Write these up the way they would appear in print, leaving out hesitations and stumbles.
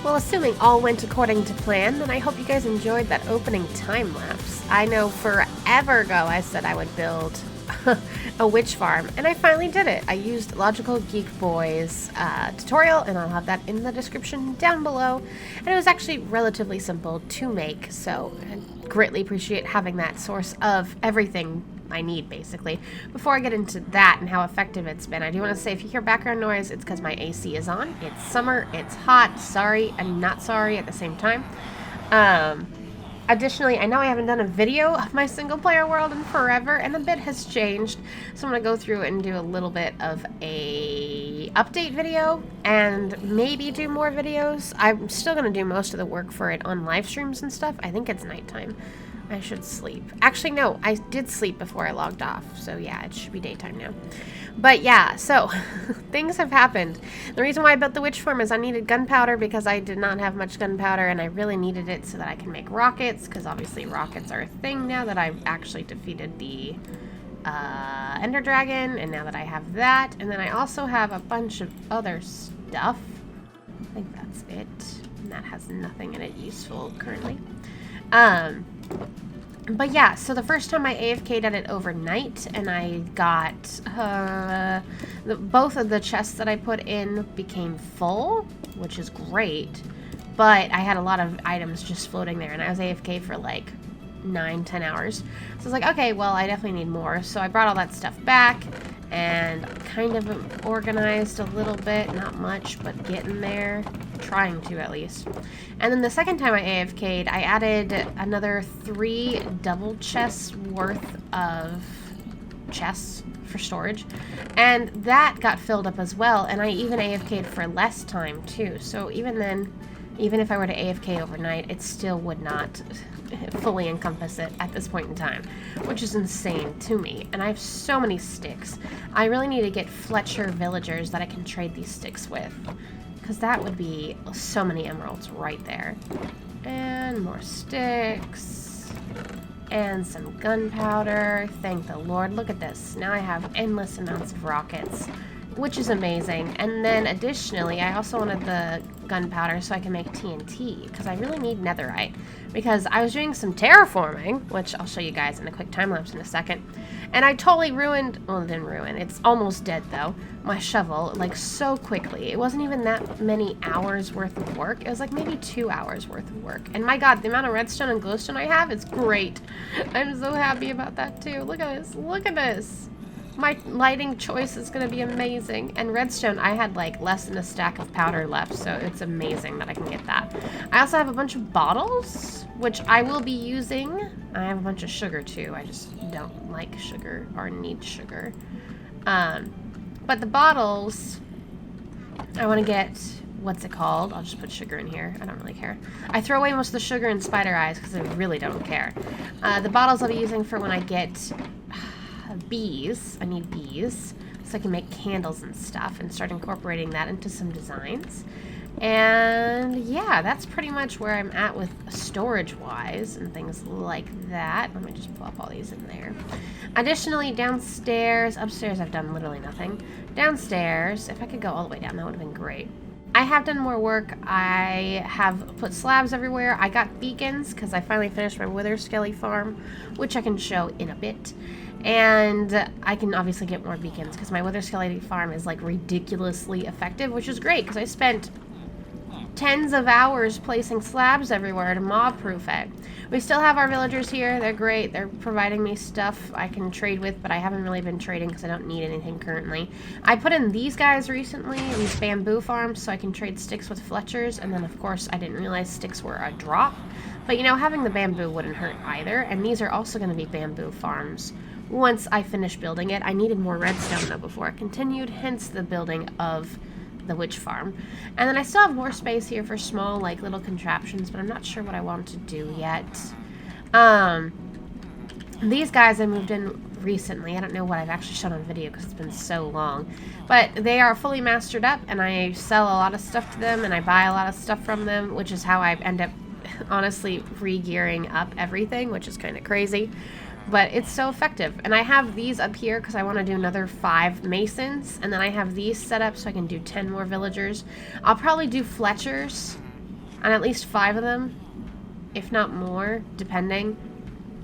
Well, assuming all went according to plan, then I hope you guys enjoyed that opening time lapse. I know forever ago I said I would build a witch farm, and I finally did it. I used Logical Geek Boy's tutorial, and I'll have that in the description down below. And it was actually relatively simple to make, so I greatly appreciate having that source of everything I need, basically. Before I get into that and how effective it's been, I do want to say if you hear background noise, it's because my AC is on. It's summer, it's hot, sorry and not sorry at the same time. Additionally, I know I haven't done a video of my single player world in forever, and a bit has changed, so I'm going to go through and do a little bit of a update video, and maybe do more videos. I'm still going to do most of the work for it on live streams and stuff. I think it's nighttime. I should sleep. Actually, no, I did sleep before I logged off, so yeah, it should be daytime now. But yeah, so things have happened. The reason why I built the witch farm is I needed gunpowder because I did not have much gunpowder, and I really needed it so that I can make rockets, because obviously rockets are a thing now that I've actually defeated the Ender Dragon, and now that I have that, and then I also have a bunch of other stuff. I think that's it, and that has nothing in it useful currently. But yeah, so the first time I AFK'd at it overnight, and I got, both of the chests that I put in became full, which is great, but I had a lot of items just floating there, and I was AFK for like 9-10 hours. So I was like, okay, well, I definitely need more, so I brought all that stuff back, and kind of organized a little bit, not much, but getting there, trying to at least. And then the second time I AFK'd, I added another 3 double chests worth of chests for storage, and that got filled up as well, and I even AFK'd for less time too, so even then, even if I were to AFK overnight, it still would not fully encompass it at this point in time, which is insane to me. And I have so many sticks. I really need to get Fletcher villagers that I can trade these sticks with, because that would be so many emeralds right there. And more sticks. And some gunpowder. Thank the Lord. Look at this. Now I have endless amounts of rockets, which is amazing. And then additionally, I also wanted the gunpowder so I can make TNT, because I really need netherite, because I was doing some terraforming, which I'll show you guys in a quick time lapse in a second, and I totally ruined, well, it didn't ruin, it's almost dead though, my shovel, like so quickly. It wasn't even that many hours worth of work. It was like maybe 2 hours worth of work, and my god, the amount of redstone and glowstone I have is great. I'm so happy about that too. Look at this, look at this. My lighting choice is going to be amazing. And redstone, I had like less than a stack of powder left, so it's amazing that I can get that. I also have a bunch of bottles, which I will be using. I have a bunch of sugar too. I just don't like sugar or need sugar. But the bottles, I want to get, what's it called? I'll just put sugar in here. I don't really care. I throw away most of the sugar in spider eyes because I really don't care. The bottles I'll be using for when I get bees. I need bees so I can make candles and stuff and start incorporating that into some designs. And yeah, that's pretty much where I'm at with storage wise and things like that. Let me just plop all these in there. Additionally, downstairs, upstairs I've done literally nothing. Downstairs, if I could go all the way down, that would have been great. I have done more work. I have put slabs everywhere. I got beacons because I finally finished my wither skelly farm, which I can show in a bit. And I can obviously get more beacons because my wither skelly farm is like ridiculously effective, which is great because I spent tens of hours placing slabs everywhere to mob-proof it. We still have our villagers here. They're great. They're providing me stuff I can trade with, but I haven't really been trading because I don't need anything currently. I put in these guys recently, these bamboo farms, so I can trade sticks with Fletchers, and then of course I didn't realize sticks were a drop. But you know, having the bamboo wouldn't hurt either, and these are also going to be bamboo farms once I finish building it. I needed more redstone though before I continued, hence the building of the witch farm. And then I still have more space here for small like little contraptions, but I'm not sure what I want to do yet. These guys I moved in recently. I don't know what I've actually shown on video because it's been so long, but they are fully mastered up, and I sell a lot of stuff to them and I buy a lot of stuff from them, which is how I end up honestly re-gearing up everything, which is kind of crazy. But it's so effective. And I have these up here because I want to do another 5 masons. And then I have these set up so I can do 10 more villagers. I'll probably do Fletchers on at least 5 of them, if not more, depending.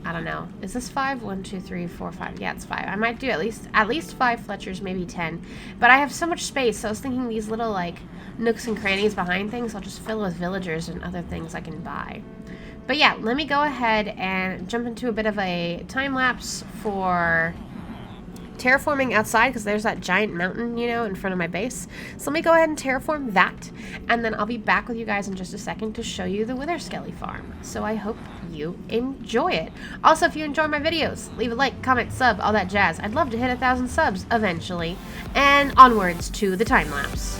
I don't know. Is this 5? 1, 2, 3, 4, 5. Yeah, it's 5. I might do at least 5 Fletchers, maybe 10. But I have so much space, so I was thinking these little, like, nooks and crannies behind things, I'll just fill with villagers and other things I can buy. But yeah, let me go ahead and jump into a bit of a time lapse for terraforming outside, because there's that giant mountain, you know, in front of my base. So let me go ahead and terraform that, and then I'll be back with you guys in just a second to show you the Wither Skelly farm. So I hope you enjoy it. Also, if you enjoy my videos, leave a like, comment, sub, all that jazz. I'd love to hit 1,000 subs eventually. And onwards to the time lapse.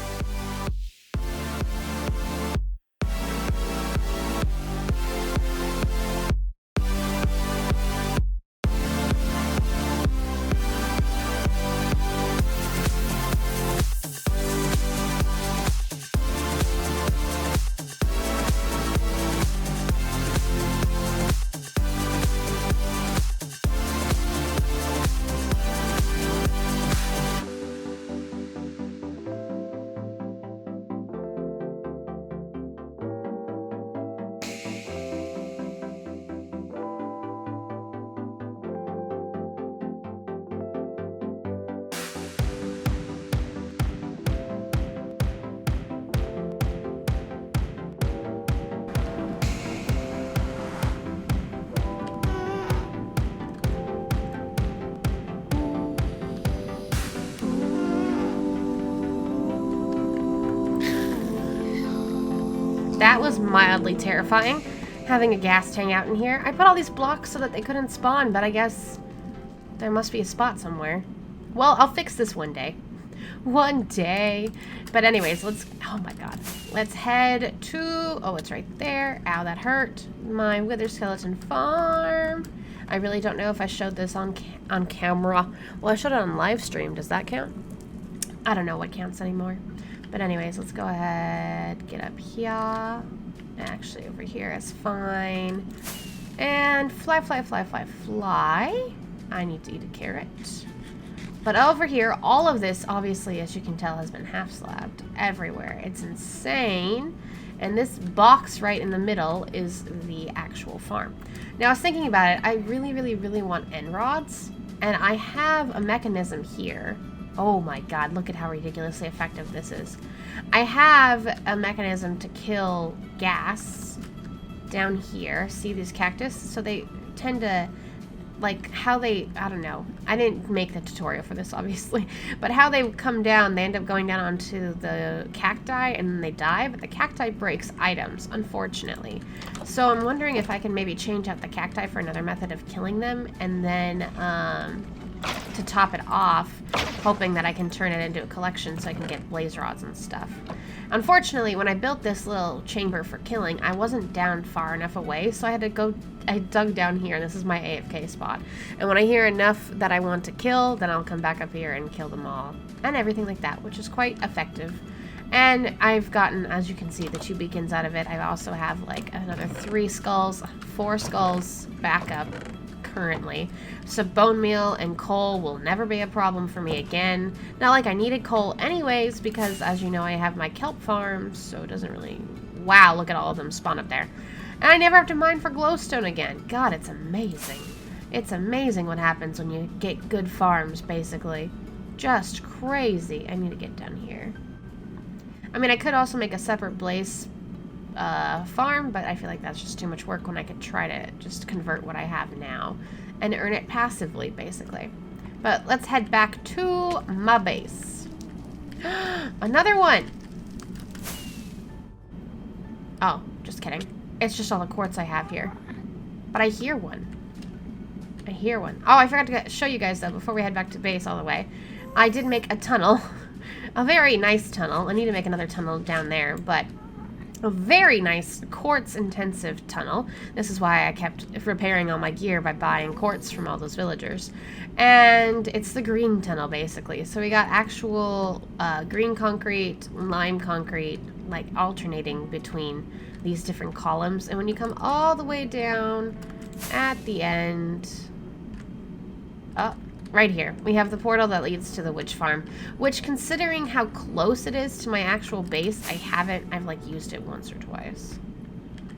That was mildly terrifying, having a ghast hang out in here. I put all these blocks so that they couldn't spawn, but I guess there must be a spot somewhere. Well, I'll fix this one day. One day. But anyways, oh my god. Let's head to, oh, it's right there. Ow, that hurt. My Wither Skeleton farm. I really don't know if I showed this on camera. Well, I showed it on live stream. Does that count? I don't know what counts anymore. But anyways, let's go ahead, get up here. Actually, over here is fine. And fly, fly, fly, fly, fly. I need to eat a carrot. But over here, all of this, obviously, as you can tell, has been half-slabbed everywhere. It's insane. And this box right in the middle is the actual farm. Now, I was thinking about it. I really, really, really want end rods. And I have a mechanism here. Oh my god, look at how ridiculously effective this is. I have a mechanism to kill gas down here. See these cactus? So they tend to, like, how they, I don't know. I didn't make the tutorial for this, obviously. But how they come down, they end up going down onto the cacti and then they die. But the cacti breaks items, unfortunately. So I'm wondering if I can maybe change out the cacti for another method of killing them. And then, to top it off, hoping that I can turn it into a collection so I can get blaze rods and stuff. Unfortunately, when I built this little chamber for killing, I wasn't down far enough away, so I had to go, I dug down here, and this is my AFK spot. And when I hear enough that I want to kill, then I'll come back up here and kill them all. And everything like that, which is quite effective. And I've gotten, as you can see, the 2 beacons out of it. I also have like another 3 skulls, 4 skulls backup currently. So bone meal and coal will never be a problem for me again. Not like I needed coal anyways, because as you know, I have my kelp farm, so it doesn't really... Wow, look at all of them spawn up there. And I never have to mine for glowstone again. God, it's amazing. It's amazing what happens when you get good farms, basically. Just crazy. I need to get down here. I mean, I could also make a separate blaze farm, but I feel like that's just too much work when I could try to just convert what I have now and earn it passively, basically. But let's head back to my base. Another one! Oh, just kidding. It's just all the quartz I have here. But I hear one. I hear one. Oh, I forgot to show you guys, though, before we head back to base all the way. I did make a tunnel. A very nice tunnel. I need to make another tunnel down there, but a very nice quartz-intensive tunnel. This is why I kept repairing all my gear by buying quartz from all those villagers. And it's the green tunnel, basically. So we got actual green concrete, lime concrete, like alternating between these different columns. And when you come all the way down at the end... Oh, right here. We have the portal that leads to the witch farm, which, considering how close it is to my actual base, I've like used it once or twice.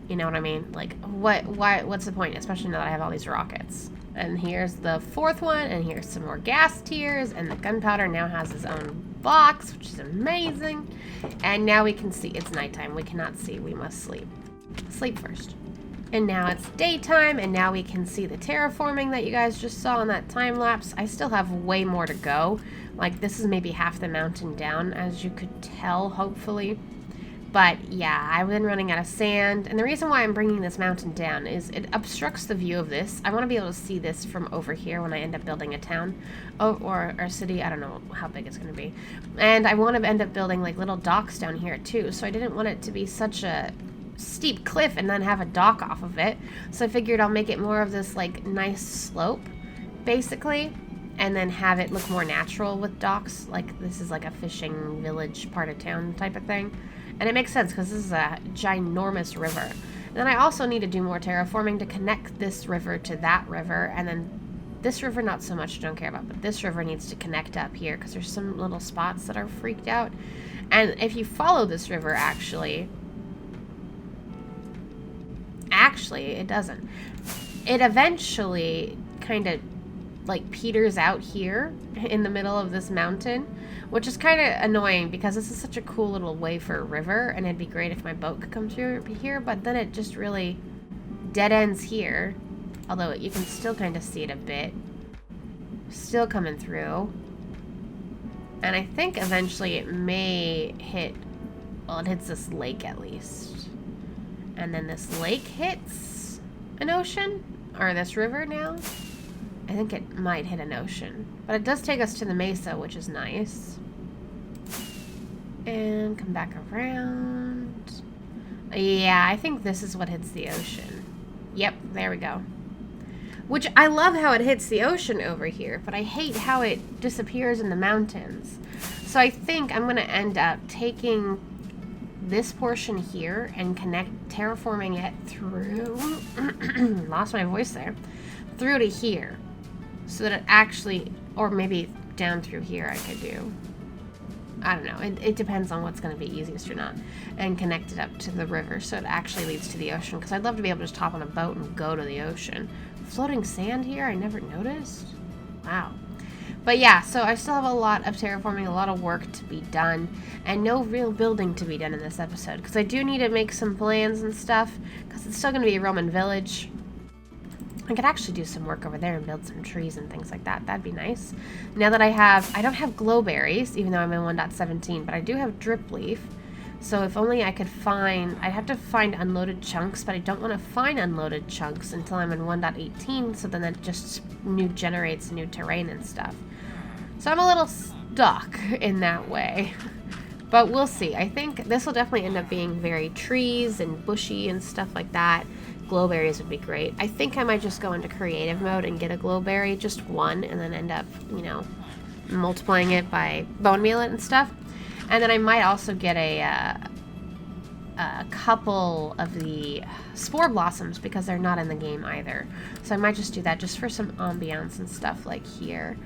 You know what I mean? Like, what's the point? Especially now that I have all these rockets. And here's the fourth one, and here's some more gas tiers, and the gunpowder now has its own box, which is amazing. And now we can see. It's nighttime. We cannot see. We must sleep. Sleep first. And now it's daytime, and now we can see the terraforming that you guys just saw in that time lapse. I still have way more to go. Like, this is maybe half the mountain down, as you could tell, hopefully. But yeah, I've been running out of sand, and the reason why I'm bringing this mountain down is it obstructs the view of this. I want to be able to see this from over here when I end up building a town, or a city. I don't know how big it's going to be. And I want to end up building like little docks down here too, so I didn't want it to be such a steep cliff and then have a dock off of it. So I figured I'll make it more of this like nice slope, basically, and then have it look more natural with docks. Like this is like a fishing village part of town type of thing. And it makes sense because this is a ginormous river. And then I also need to do more terraforming to connect this river to that river. And then this river, not so much, I don't care about. But this river needs to connect up here because there's some little spots that are freaked out. And if you follow this river, actually, it doesn't. It eventually kind of like peters out here in the middle of this mountain, which is kind of annoying because this is such a cool little way for a river, and it'd be great if my boat could come through here, but then it just really dead ends here, although you can still kind of see it a bit. Still coming through. And I think eventually it may hit, well, it hits this lake at least. And then this lake hits an ocean, or this river now. I think it might hit an ocean. But it does take us to the mesa, which is nice. And come back around. Yeah, I think this is what hits the ocean. Yep, there we go. Which, I love how it hits the ocean over here, but I hate how it disappears in the mountains. So I think I'm going to end up taking this portion here and terraforming it through... lost my voice there. Through to here. So that it actually, or maybe down through here I could do. I don't know. It depends on what's going to be easiest or not. And connect it up to the river so it actually leads to the ocean. Because I'd love to be able to just hop on a boat and go to the ocean. Floating sand here? I never noticed. Wow. But yeah, so I still have a lot of terraforming, a lot of work to be done. And no real building to be done in this episode. Because I do need to make some plans and stuff. Because it's still going to be a Roman village. I could actually do some work over there and build some trees and things like that. That'd be nice. Now that I don't have glowberries, even though I'm in 1.17, but I do have drip leaf. So if only I could I'd have to find unloaded chunks, but I don't want to find unloaded chunks until I'm in 1.18, so then that just generates new terrain and stuff. So I'm a little stuck in that way. But we'll see. I think this will definitely end up being very trees and bushy and stuff like that. Glowberries would be great. I think I might just go into creative mode and get a glowberry, just one, and then end up, multiplying it by bone meal it and stuff. And then I might also get a couple of the spore blossoms because they're not in the game either. So I might just do that just for some ambiance and stuff like here.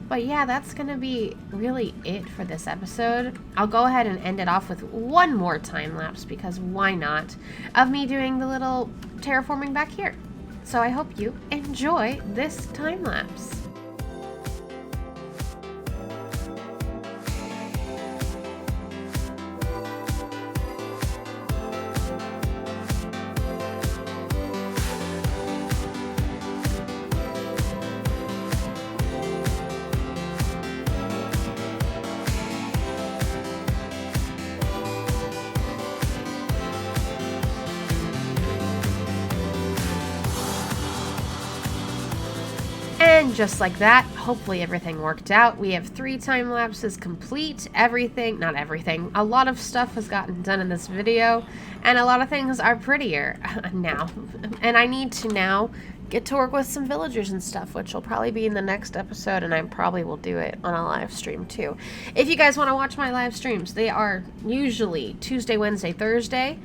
But yeah, that's going to be really it for this episode. I'll go ahead and end it off with one more time lapse because why not, of me doing the little terraforming back here. So I hope you enjoy this time lapse. And just like that, hopefully everything worked out. We have 3 time lapses complete. Not everything. A lot of stuff has gotten done in this video, and a lot of things are prettier now. And I need to now get to work with some villagers and stuff, which will probably be in the next episode, and I probably will do it on a live stream too. If you guys want to watch my live streams, they are usually Tuesday, Wednesday, Thursday,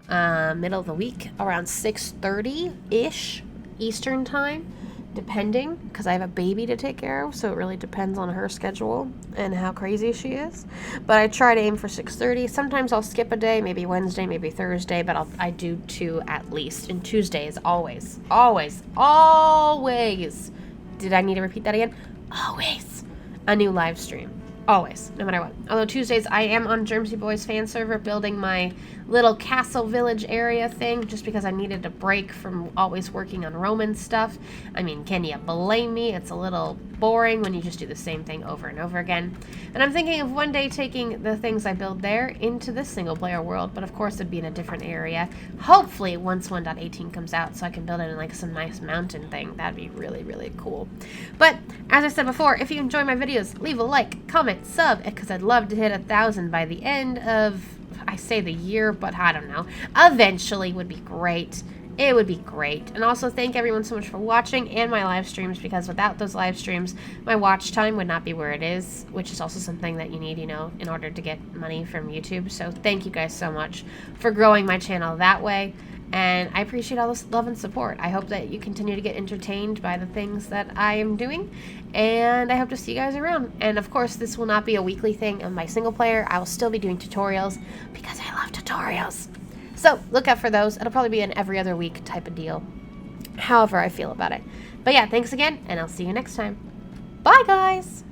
middle of the week, around 6:30-ish Eastern time. depending, because I have a baby to take care of, so it really depends on her schedule and how crazy she is. But I try to aim for 6:30. Sometimes I'll skip a day, maybe Wednesday, maybe Thursday, but I do 2 at least. And Tuesdays, always, always, always. Did I need to repeat that again? Always a new live stream. Always, no matter what. Although Tuesdays, I am on Jermseyboy's fan server building my little castle village area thing just because I needed a break from always working on Roman stuff. I mean, can you blame me? It's a little boring when you just do the same thing over and over again. And I'm thinking of one day taking the things I build there into this single player world, but of course it'd be in a different area. Hopefully once 1.18 comes out so I can build it in like some nice mountain thing. That'd be really, really cool. But as I said before, if you enjoy my videos, leave a like, comment, sub, because I'd love to hit 1,000 by the end of, I say the year, but I don't know. Eventually would be great. It would be great. And also thank everyone so much for watching and my live streams, because without those live streams, my watch time would not be where it is, which is also something that you need, you know, in order to get money from YouTube. So thank you guys so much for growing my channel that way. And I appreciate all this love and support. I hope that you continue to get entertained by the things that I am doing. And I hope to see you guys around. And of course, this will not be a weekly thing on my single player. I will still be doing tutorials because I love tutorials. So look out for those. It'll probably be an every other week type of deal. However I feel about it. But yeah, thanks again, and I'll see you next time. Bye, guys!